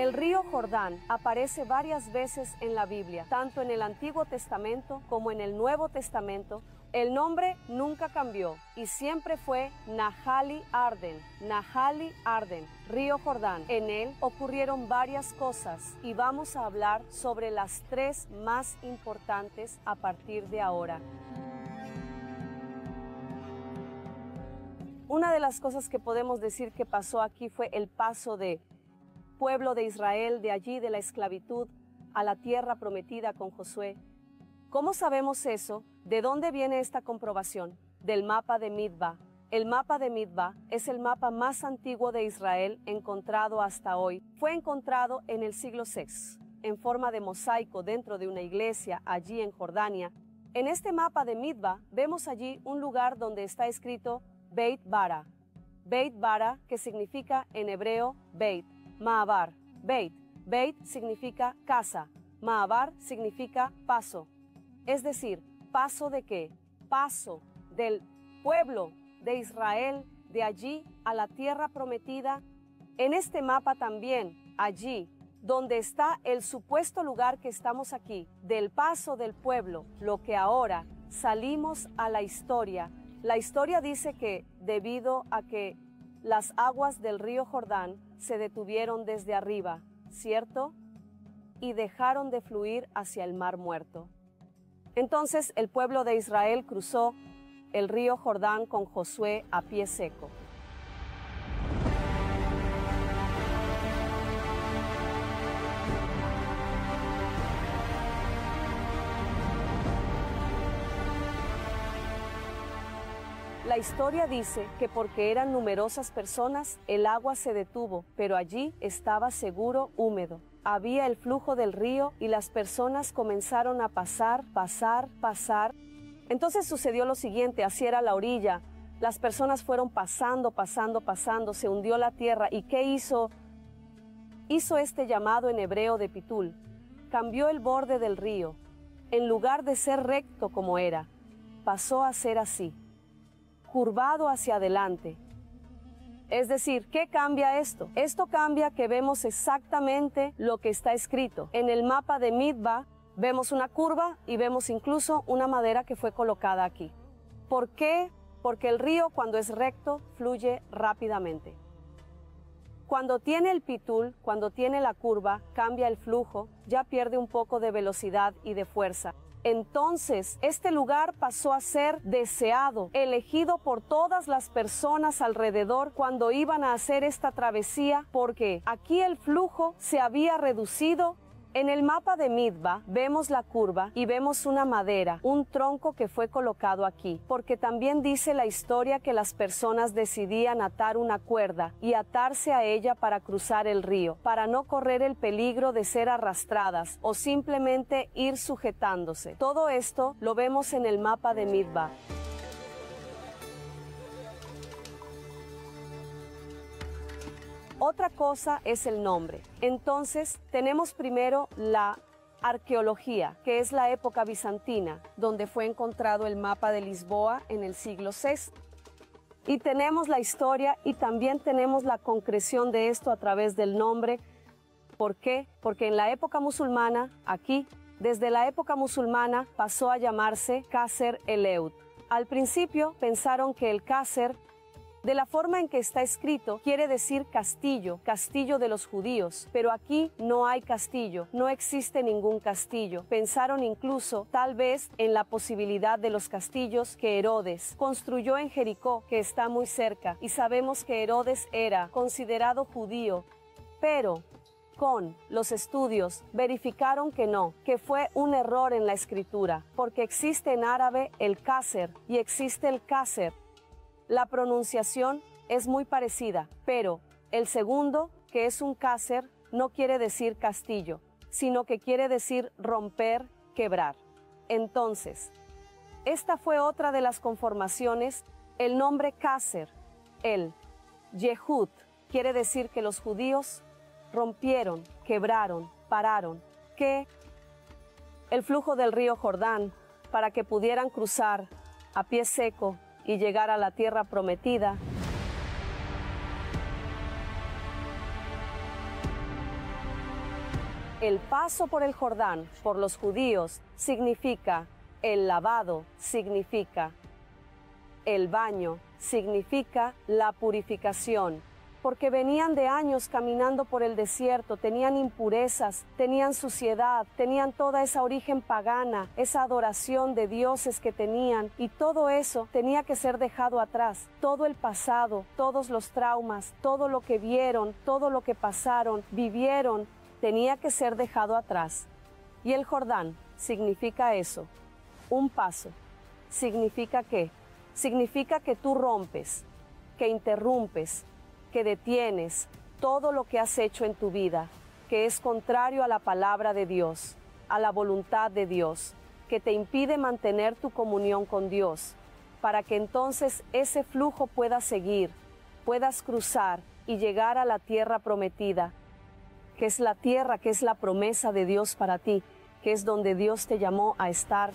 El río Jordán aparece varias veces en la Biblia, tanto en el Antiguo Testamento como en el Nuevo Testamento. El nombre nunca cambió y siempre fue Nahali Arden, río Jordán. En él ocurrieron varias cosas y vamos a hablar sobre las 3 más importantes a partir de ahora. Una de las cosas que podemos decir que pasó aquí fue el paso de pueblo de Israel, de allí de la esclavitud, a la tierra prometida con Josué. ¿Cómo sabemos eso? ¿De dónde viene esta comprobación? Del mapa de Midba. El mapa de Midba es el mapa más antiguo de Israel encontrado hasta hoy. Fue encontrado en el siglo VI, en forma de mosaico dentro de una iglesia allí en Jordania. En este mapa de Midba vemos allí un lugar donde está escrito Beit Bara. Beit Bara, que significa en hebreo Beit. Maabar, Beit significa casa, Maabar significa paso. Es decir, ¿paso de qué? Paso del pueblo de Israel de allí a la tierra prometida. En este mapa también, allí, donde está el supuesto lugar que estamos aquí, del paso del pueblo, lo que ahora salimos a la historia. La historia dice que debido a que las aguas del río Jordán se detuvieron desde arriba, ¿cierto? Y dejaron de fluir hacia el Mar Muerto. Entonces el pueblo de Israel cruzó el río Jordán con Josué a pie seco. La historia dice que porque eran numerosas personas, el agua se detuvo, pero allí estaba seguro húmedo. Había el flujo del río y las personas comenzaron a pasar. Entonces sucedió lo siguiente, así era la orilla. Las personas fueron pasando, se hundió la tierra. ¿Y qué hizo? Hizo este llamado en hebreo de Pitul. Cambió el borde del río. En lugar de ser recto como era, pasó a ser así, curvado hacia adelante. Es decir, ¿qué cambia esto? Esto cambia que vemos exactamente lo que está escrito. En el mapa de Midba vemos una curva y vemos incluso una madera que fue colocada aquí. ¿Por qué? Porque el río cuando es recto fluye rápidamente. Cuando tiene el pitul, cuando tiene la curva, cambia el flujo, ya pierde un poco de velocidad y de fuerza. Entonces, este lugar pasó a ser deseado, elegido por todas las personas alrededor cuando iban a hacer esta travesía, porque aquí el flujo se había reducido. En el mapa de Midba vemos la curva y vemos una madera, un tronco que fue colocado aquí, porque también dice la historia que las personas decidían atar una cuerda y atarse a ella para cruzar el río, para no correr el peligro de ser arrastradas o simplemente ir sujetándose. Todo esto lo vemos en el mapa de Midba. Otra cosa es el nombre. Entonces, tenemos primero la arqueología, que es la época bizantina, donde fue encontrado el mapa de Lisboa en el siglo VI. Y tenemos la historia y también tenemos la concreción de esto a través del nombre. ¿Por qué? Porque en la época musulmana, aquí, desde la época musulmana, pasó a llamarse Qasr el-Eud. Al principio pensaron que el Qasr, de la forma en que está escrito, quiere decir castillo, castillo de los judíos, pero aquí no hay castillo, no existe ningún castillo. Pensaron incluso, tal vez, en la posibilidad de los castillos que Herodes construyó en Jericó, que está muy cerca, y sabemos que Herodes era considerado judío, pero con los estudios verificaron que no, que fue un error en la escritura, porque existe en árabe el Qasr y existe el Qasr. La pronunciación es muy parecida, pero el segundo, que es un Qasr, no quiere decir castillo, sino que quiere decir romper, quebrar. Entonces, esta fue otra de las conformaciones. El nombre Qasr, el Yehud, quiere decir que los judíos rompieron, quebraron, pararon, que el flujo del río Jordán, para que pudieran cruzar a pie seco y llegar a la tierra prometida. El paso por el Jordán, por los judíos, significa el lavado, significa el baño, significa la purificación, porque venían de años caminando por el desierto, tenían impurezas, tenían suciedad, tenían toda esa origen pagana, esa adoración de dioses que tenían, y todo eso tenía que ser dejado atrás. Todo el pasado, todos los traumas, todo lo que vieron, todo lo que pasaron, vivieron, tenía que ser dejado atrás. Y el Jordán significa eso, un paso. ¿Significa qué? Significa que tú rompes, que interrumpes, que detienes todo lo que has hecho en tu vida, que es contrario a la palabra de Dios, a la voluntad de Dios, que te impide mantener tu comunión con Dios, para que entonces ese flujo pueda seguir, puedas cruzar y llegar a la tierra prometida, que es la tierra, que es la promesa de Dios para ti, que es donde Dios te llamó a estar